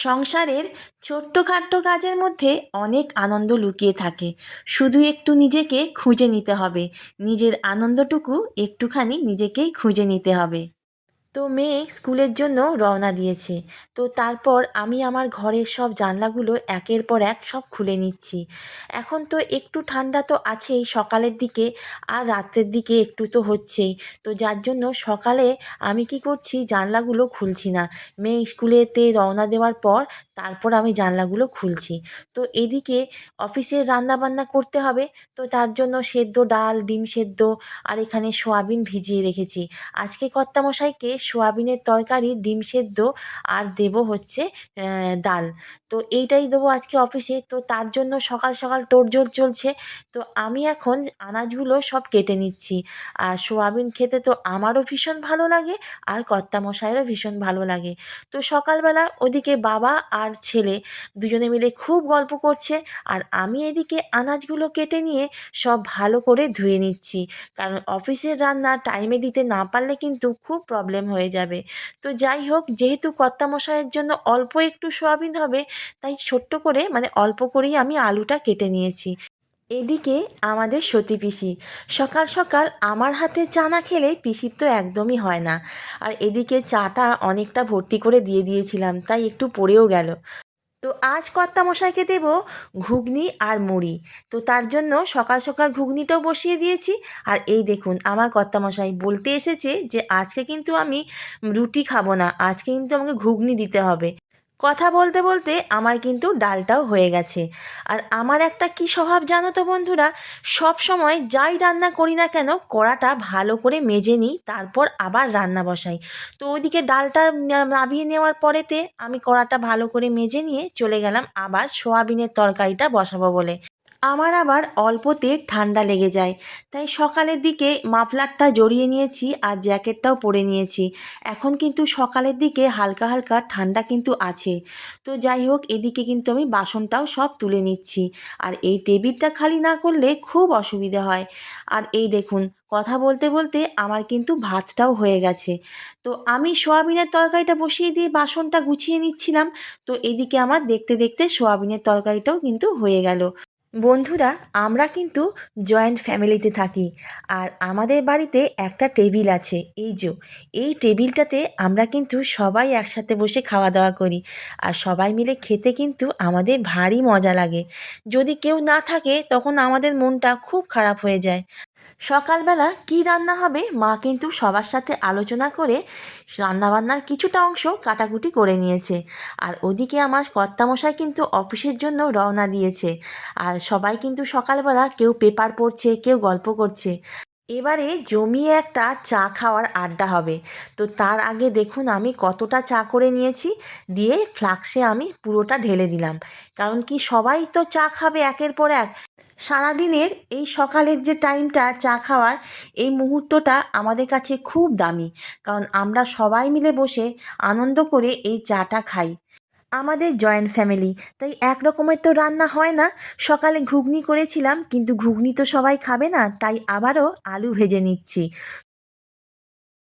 সংসারের ছোট্টখাট্ট কাজের মধ্যে অনেক আনন্দ লুকিয়ে থাকে। শুধু একটু নিজেকে খুঁজে নিতে হবে। নিজের আনন্দটুকু একটুখানি নিজেকেই খুঁজে নিতে হবে। তো মেয়ে স্কুলের জন্য রওনা দিয়েছে। তো তারপর আমি আমার ঘরের সব জানলাগুলো একের পর এক সব খুলে নিচ্ছি। এখন তো একটু ঠান্ডা তো আছেই সকালের দিকে, আর রাত্রের দিকে একটু তো হচ্ছেই। তো যার জন্য সকালে আমি কি করছি, জানলাগুলো খুলছি না। মেয়ে স্কুলেতে রওনা দেওয়ার পর তারপর আমি জানলাগুলো খুলছি। তো এদিকে অফিসের রান্নাবান্না করতে হবে। তো তার জন্য সেদ্ধ ডাল, ডিম সেদ্ধ, আর এখানে সোয়াবিন ভিজিয়ে রেখেছি। আজকে কর্তামশাইকে সোয়াবিনের তরকারি, ডিম সেদ্ধ আর দেবো হচ্ছে ডাল। তো এইটাই দেবো আজকে অফিসে। তো তার জন্য সকাল সকাল তোড়জোড় চলছে। তো আমি এখন আনাজগুলো সব কেটে নিচ্ছি। আর সোয়াবিন খেতে তো আমারও ভীষণ ভালো লাগে, আর কর্তামশাইয়েরও ভীষণ ভালো লাগে। তো সকালবেলা ওদিকে বাবা আর ছেলে দুজনে মিলে খুব গল্প করছে, আর আমি এদিকে আনাজগুলো কেটে নিয়ে সব ভালো করে ধুয়ে নিচ্ছি। কারণ অফিসের রান্না টাইমে দিতে না পারলে কিন্তু খুব প্রবলেম হয়ে যাবে। তো যাই হোক, যেহেতু কর্তামশাইয়ের জন্য অল্প একটু সোয়াবিন হবে, তাই ছোট্ট করে মানে অল্প করেই আমি আলুটা কেটে নিয়েছি। এদিকে আমাদের সতী পিসি সকাল সকাল আমার হাতে চা না খেলে পিসির তো একদমই হয় না। আর এদিকে চাটা অনেকটা ভর্তি করে দিয়ে দিয়েছিলাম, তাই একটু পড়েও গেল। তো আজ কর্তামশাইকে দেব ঘুগনি আর মুড়ি। তো তার জন্য সকাল সকাল ঘুগনিটাও বসিয়ে দিয়েছি। আর এই দেখুন, আমার কর্তামশাই বলতে এসেছে যে আজকে কিন্তু আমি রুটি খাবো না, আজকে কিন্তু আমাকে ঘুগনি দিতে হবে। কথা বলতে বলতে আমার কিন্তু ডালটাও হয়ে গেছে। আর আমার একটা কী স্বভাব জানো তো বন্ধুরা, সব সময় যাই রান্না করি না কেন কড়াটা ভালো করে মেজে নিই, তারপর আবার রান্না বসাই। তো ওইদিকে ডালটা নামিয়ে নেওয়ার পরেতে আমি কড়াটা ভালো করে মেজে নিয়ে চলে গেলাম আবার সোয়াবিনের তরকারিটা বসাবো বলে। আমার আবার অল্পতে ঠান্ডা লেগে যায়, তাই সকালের দিকে মাফলারটা জড়িয়ে নিয়েছি আর জ্যাকেটটাও পরে নিয়েছি। এখন কিন্তু সকালের দিকে হালকা হালকা ঠান্ডা কিন্তু আছে। তো যাই হোক, এদিকে কিন্তু আমি বাসনটাও সব তুলে নিচ্ছি। আর এই টেবিলটা খালি না করলে খুব অসুবিধা হয়। আর এই দেখুন, কথা বলতে বলতে আমার কিন্তু ভাতটাও হয়ে গেছে। তো আমি সোয়াবিনের তরকারিটা বসিয়ে দিয়ে বাসনটা গুছিয়ে নিচ্ছিলাম। তো এদিকে আমার দেখতে দেখতে সোয়াবিনের তরকারিটাও কিন্তু হয়ে গেল। বন্ধুরা, আমরা কিন্তু জয়েন্ট ফ্যামিলিতে থাকি। আর আমাদের বাড়িতে একটা টেবিল আছে, এই টেবিলটাতে আমরা কিন্তু সবাই একসাথে বসে খাওয়া দাওয়া করি। আর সবাই মিলে খেতে কিন্তু আমাদের ভারী মজা লাগে। যদি কেউ না থাকে তখন আমাদের মনটা খুব খারাপ হয়ে যায়। সকালবেলা কী রান্না হবে মা কিন্তু সবার সাথে আলোচনা করে রান্নাবান্নার কিছুটা অংশ কাটাকুটি করে নিয়েছে। আর ওদিকে আমার কর্তামশাই কিন্তু অফিসের জন্য রওনা দিয়েছে। আর সবাই কিন্তু সকালবেলা কেউ পেপার পড়ছে, কেউ গল্প করছে। এবারে জমিয়ে একটা চা খাওয়ার আড্ডা হবে। তো তার আগে দেখুন আমি কতটা চা করে নিয়েছি, দিয়ে ফ্লাক্সে আমি পুরোটা ঢেলে দিলাম। কারণ কি, সবাই তো চা খাবে একের পর এক। সারাদিনের এই সকালের যে টাইমটা চা খাওয়ার, এই মুহূর্তটা আমাদের কাছে খুব দামি। কারণ আমরা সবাই মিলে বসে আনন্দ করে এই চাটা খাই। আমাদের জয়েন্ট ফ্যামিলি, তাই এক রকমের তো রান্না হয় না। সকালে ঘুগনি করেছিলাম, কিন্তু ঘুগনি তো সবাই খাবে না, তাই আবারও আলু ভেজে নিচ্ছি।